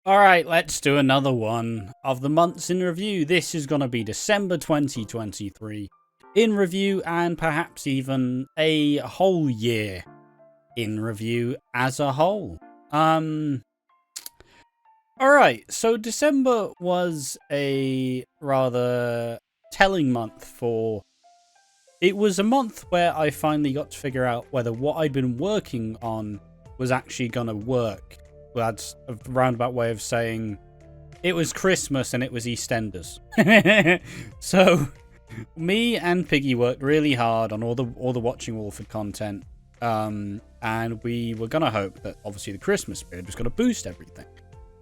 Alright, let's do another one of the months in review. This is going to be December 2023 in review, and perhaps even a whole year in review as a whole. Alright, so December was a rather telling month for... It was a month where I finally got to figure out whether what I'd been working on was actually going to work. That's a roundabout way of saying it was Christmas and it was EastEnders. So me and Piggy worked really hard on all the Watching Wolford content, and we were gonna hope that obviously the Christmas period was gonna boost everything.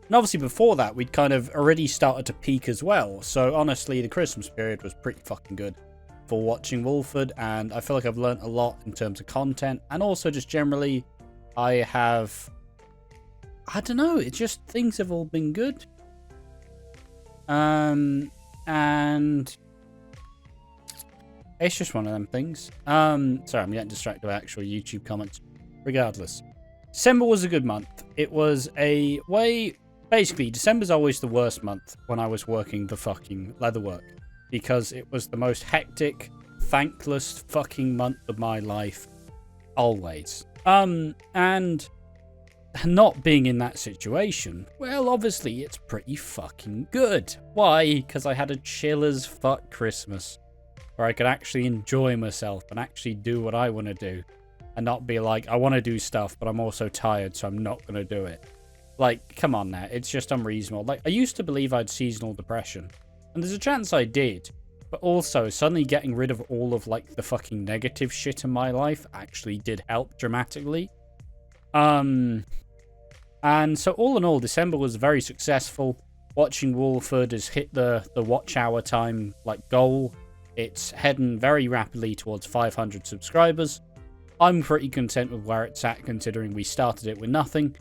And obviously before that we'd kind of already started to peak as well. So honestly, the Christmas period was pretty fucking good for Watching Wolford, and I feel like I've learned a lot in terms of content, and also just generally I don't know, it's just things have all been good. And it's just one of them things. Sorry, I'm getting distracted by actual YouTube comments. Regardless, December was a good month. It was a way... Basically, December's always the worst month when I was working the fucking leatherwork, because it was the most hectic, thankless fucking month of my life. Always. And... not being in that situation, well, obviously it's pretty fucking good. Why? Because I had a chill as fuck Christmas where I could actually enjoy myself and actually do what I want to do, and not be like, I want to do stuff but I'm also tired so I'm not going to do it. Like, come on now, it's just unreasonable. Like, I used to believe I had seasonal depression, and there's a chance I did, but also suddenly getting rid of all of like the fucking negative shit in my life actually did help dramatically. And so all in all, December was very successful. Watching Wolford has hit the watch hour time like goal. It's heading very rapidly towards 500 subscribers. I'm pretty content with where it's at, considering we started it with nothing.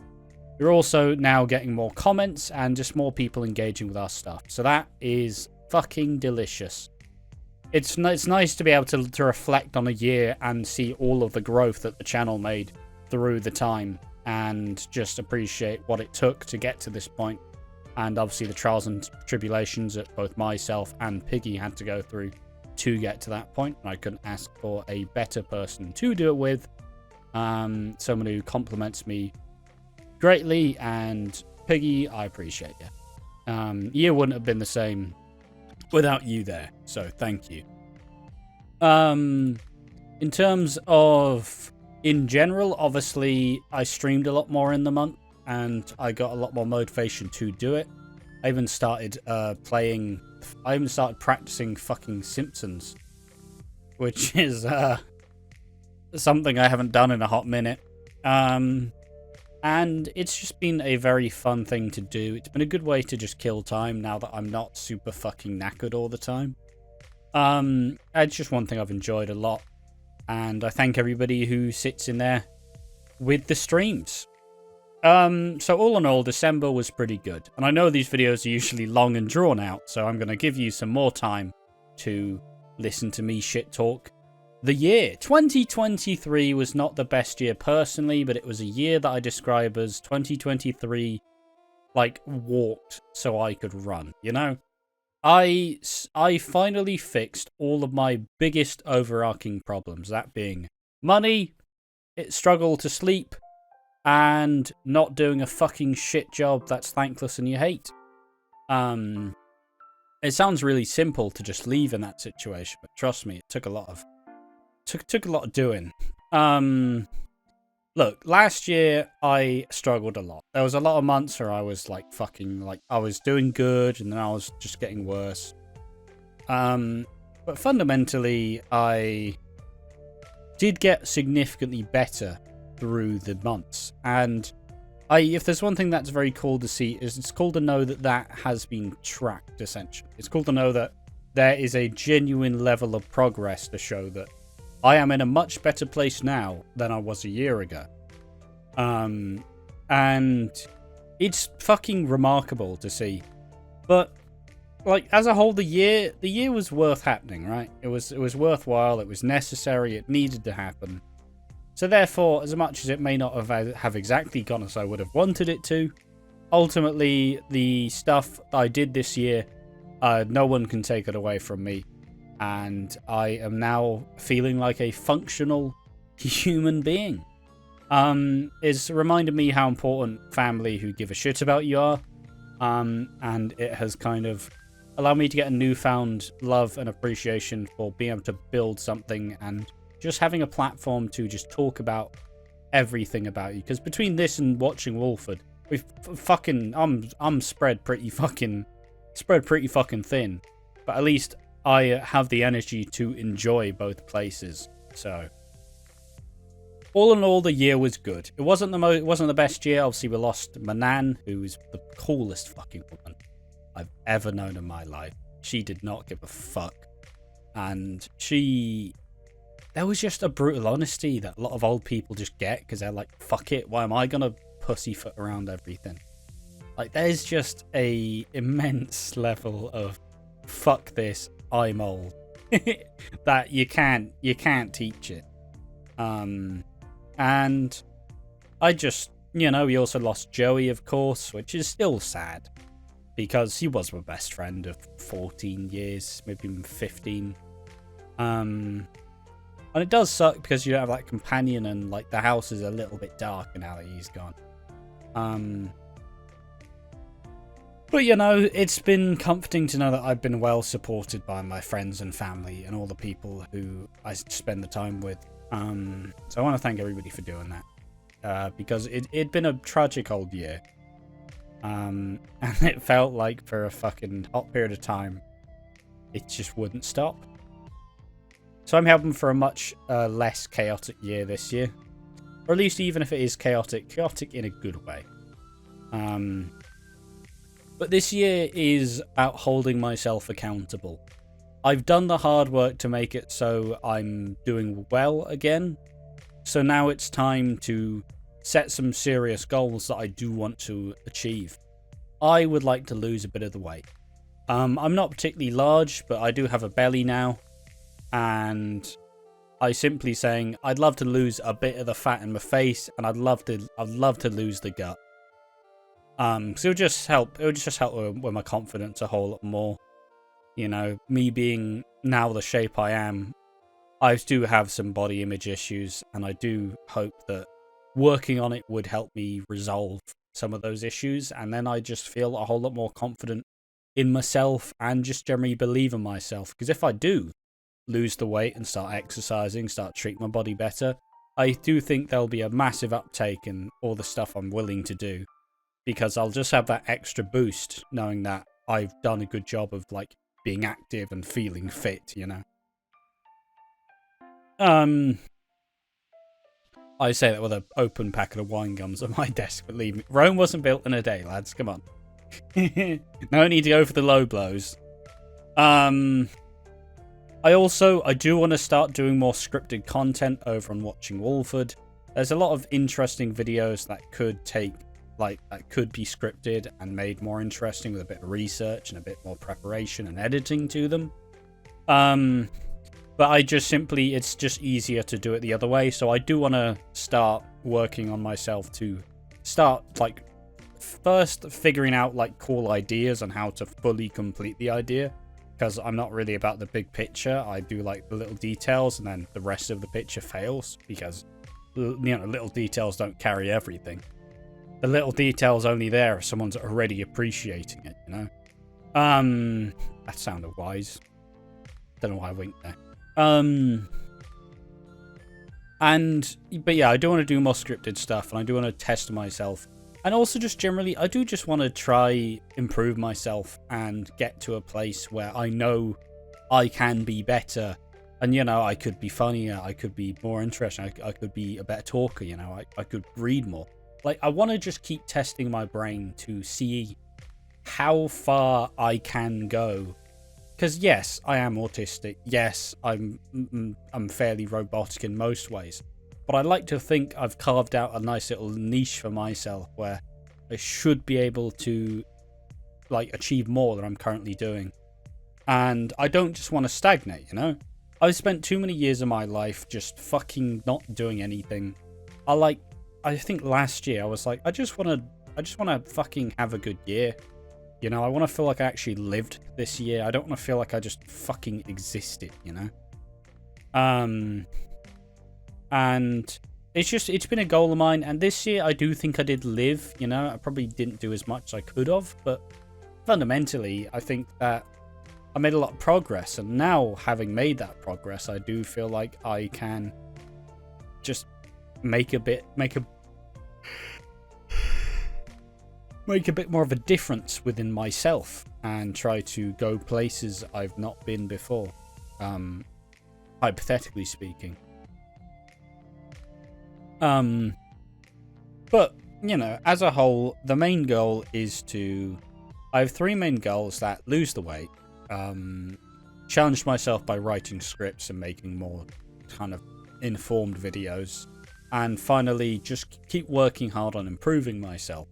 We're also now getting more comments and just more people engaging with our stuff. So that is fucking delicious. It's nice to be able to reflect on a year and see all of the growth that the channel made through the time, and just appreciate what it took to get to this point, and obviously the trials and tribulations that both myself and Piggy had to go through to get to that point. And I couldn't ask for a better person to do it with, someone who compliments me greatly, and Piggy, I appreciate you. Year wouldn't have been the same without you there, so thank you. In terms of in general, obviously, I streamed a lot more in the month, and I got a lot more motivation to do it. I even started practicing fucking Simpsons, which is something I haven't done in a hot minute. And it's just been a very fun thing to do. It's been a good way to just kill time now that I'm not super fucking knackered all the time. It's just one thing I've enjoyed a lot. And I thank everybody who sits in there with the streams. So all in all, December was pretty good. And I know these videos are usually long and drawn out, so I'm going to give you some more time to listen to me shit talk. The year 2023 was not the best year personally, but it was a year that I describe as 2023 like walked so I could run, you know? I finally fixed all of my biggest overarching problems, that being money, struggle to sleep, and not doing a fucking shit job that's thankless and you hate. It sounds really simple to just leave in that situation, but trust me, it took a lot of doing. Look, last year I struggled a lot. There was a lot of months where I was like I was doing good and then I was just getting worse. But fundamentally I did get significantly better through the months. And if there's one thing that's very cool to see, is it's cool to know that has been tracked, essentially. It's cool to know that there is a genuine level of progress to show that I am in a much better place now than I was a year ago. And it's fucking remarkable to see. But like as a whole, the year was worth happening, right? It was worthwhile, it was necessary, it needed to happen. So therefore, as much as it may not have exactly gone as I would have wanted it to, ultimately, the stuff I did this year, no one can take it away from me. And I am now feeling like a functional human being. It's reminded me how important family who give a shit about you are. And it has kind of allowed me to get a newfound love and appreciation for being able to build something and just having a platform to just talk about everything about you. Because between this and watching Wolford, we've I'm spread pretty fucking thin. But at least I have the energy to enjoy both places. So all in all, the year was good. It wasn't the best year. Obviously, we lost Manan, who is the coolest fucking woman I've ever known in my life. She did not give a fuck. And there was just a brutal honesty that a lot of old people just get because they're like, fuck it, why am I going to pussyfoot around everything? Like, there's just a immense level of fuck this, I'm old that you can't teach it. And I just, we also lost Joey, of course, which is still sad because he was my best friend of 14 years, maybe even 15. And it does suck because you don't have that companion, and like the house is a little bit darker now that he's gone. But it's been comforting to know that I've been well supported by my friends and family and all the people who I spend the time with. So I want to thank everybody for doing that. Because it'd been a tragic old year. And it felt like for a fucking hot period of time, it just wouldn't stop. So I'm hoping for a much less chaotic year this year. Or at least even if it is chaotic in a good way. But this year is about holding myself accountable. I've done the hard work to make it so I'm doing well again. So now it's time to set some serious goals that I do want to achieve. I would like to lose a bit of the weight. I'm not particularly large, but I do have a belly now. And I simply saying I'd love to lose a bit of the fat in my face, and I'd love to lose the gut. So it would just help with my confidence a whole lot more. Me being now the shape I am, I do have some body image issues, and I do hope that working on it would help me resolve some of those issues, and then I just feel a whole lot more confident in myself and just generally believe in myself. Because if I do lose the weight and start exercising, start treating my body better, I do think there'll be a massive uptake in all the stuff I'm willing to do, because I'll just have that extra boost knowing that I've done a good job of like being active and feeling fit, I say that with an open packet of wine gums on my desk, but leave me. Rome wasn't built in a day, lads. Come on. No need to go for the low blows. I do want to start doing more scripted content over on Watching Wolford. There's a lot of interesting videos that could be scripted and made more interesting with a bit of research and a bit more preparation and editing to them. But it's just easier to do it the other way. So I do want to start working on myself to start first figuring out cool ideas on how to fully complete the idea. Because I'm not really about the big picture. I do like the little details, and then the rest of the picture fails because little details don't carry everything. The little detail's only there if someone's already appreciating it, That sounded wise. Don't know why I winked there. But yeah, I do want to do more scripted stuff, and I do want to test myself. And also just generally, I do just want to try improve myself and get to a place where I know I can be better. And, I could be funnier, I could be more interesting, I could be a better talker, I could read more. I want to just keep testing my brain to see how far I can go. Because yes, I am autistic. Yes, I'm fairly robotic in most ways. But I like to think I've carved out a nice little niche for myself where I should be able to achieve more than I'm currently doing. And I don't just want to stagnate, I've spent too many years of my life just fucking not doing anything. I think last year I was like, I just want to I just want to fucking have a good year. You know, I want to feel like I actually lived this year. I don't want to feel like I just fucking existed, you know? And it's been a goal of mine. And this year, I do think I did live, you know? I probably didn't do as much as I could have. But fundamentally, I think that I made a lot of progress. And now, having made that progress, I do feel like I can just make a bit more of a difference within myself and try to go places I've not been before, hypothetically speaking. But, you know, as a whole, the main goal is I have 3 main goals: that lose the weight, challenge myself by writing scripts and making more kind of informed videos, and finally just keep working hard on improving myself.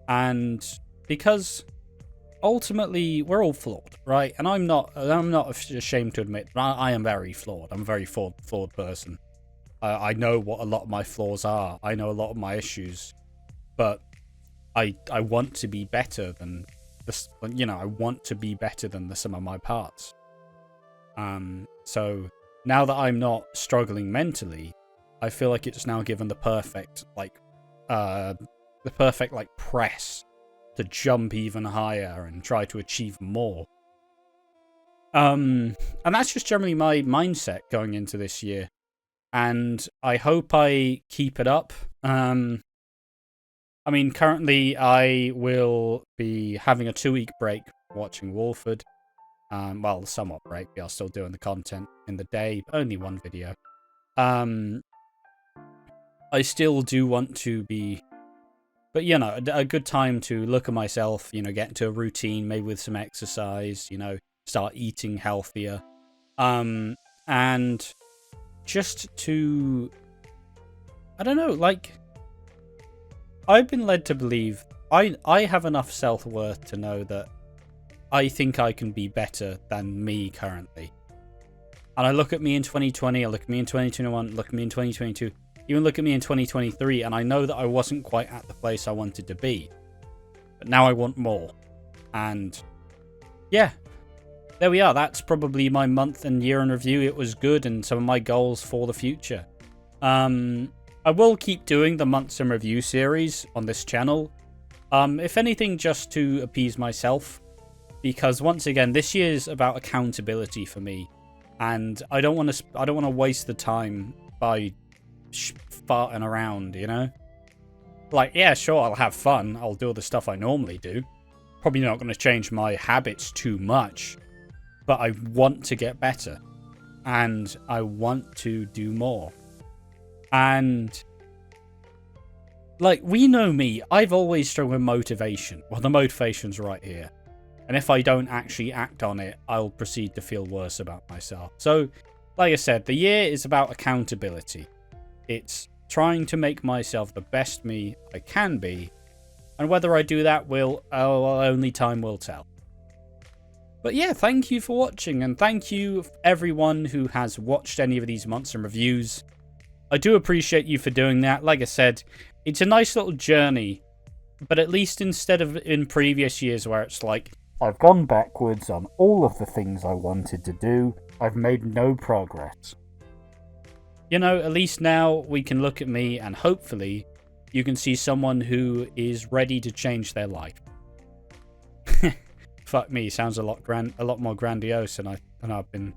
And because ultimately we're all flawed, right? And I'm not ashamed to admit I am very flawed. I'm a very flawed person. I know what a lot of my flaws are. I know a lot of my issues, but I want to be better than this. You know, I want to be better than the sum of my parts. So now that I'm not struggling mentally, I feel like it's now given the perfect press to jump even higher and try to achieve more. And that's just generally my mindset going into this year. And I hope I keep it up. I mean, currently I will be having a 2-week break watching Wolford. Well, somewhat break. We are still doing the content in the day, but only 1 video. I still do want to be, but you know, a good time to look at myself, you know, get into a routine, maybe with some exercise, you know, start eating healthier. And just to, I don't know, like, I've been led to believe I have enough self-worth to know that I think I can be better than me currently. And I look at me in 2020, I look at me in 2021, look at me in 2022, even look at me in 2023, and I know that I wasn't quite at the place I wanted to be. But now I want more. And yeah, there we are. That's probably my month and year in review. It was good, and some of my goals for the future. I will keep doing the months in review series on this channel. If anything, just to appease myself. Because once again, this year is about accountability for me. And I don't want to waste the time by farting around, you know? Like, yeah, sure, I'll have fun. I'll do all the stuff I normally do. Probably not going to change my habits too much. But I want to get better. And I want to do more. And, like, we know me. I've always struggled with motivation. Well, the motivation's right here. And if I don't actually act on it, I'll proceed to feel worse about myself. So, like I said, the year is about accountability. It's trying to make myself the best me I can be. And whether I do that only time will tell. But yeah, thank you for watching. And thank you everyone who has watched any of these months and reviews. I do appreciate you for doing that. Like I said, it's a nice little journey. But at least instead of in previous years where it's like, I've gone backwards on all of the things I wanted to do, I've made no progress. You know, at least now we can look at me and hopefully you can see someone who is ready to change their life. Fuck me, sounds a lot more grandiose than I've been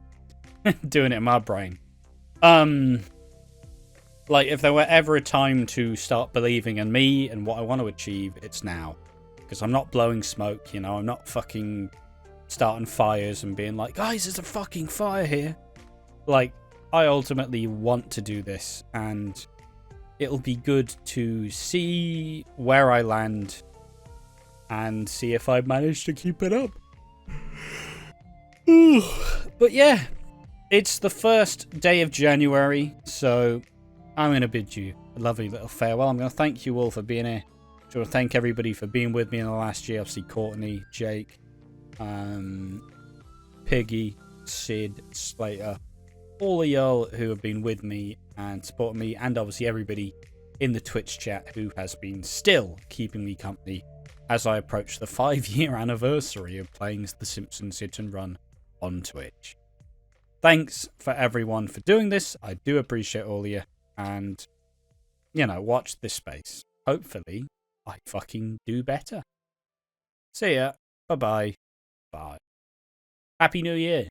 doing it in my brain. Like, if there were ever a time to start believing in me and what I want to achieve, it's now. Because I'm not blowing smoke, you know, I'm not fucking starting fires and being like, guys, there's a fucking fire here. Like, I ultimately want to do this, and it'll be good to see where I land and see if I manage to keep it up. But yeah, it's the first day of January, so I'm going to bid you a lovely little farewell. I'm going to thank you all for being here. I want to thank everybody for being with me in the last year. Obviously, Courtney, Jake, Piggy, Sid, Slater, all of y'all who have been with me and supporting me, and obviously everybody in the Twitch chat who has been still keeping me company as I approach the 5-year anniversary of playing The Simpsons Hit and Run on Twitch. Thanks for everyone for doing this. I do appreciate all of you. And, you know, watch this space. Hopefully, I fucking do better. See ya. Bye-bye. Bye. Happy New Year.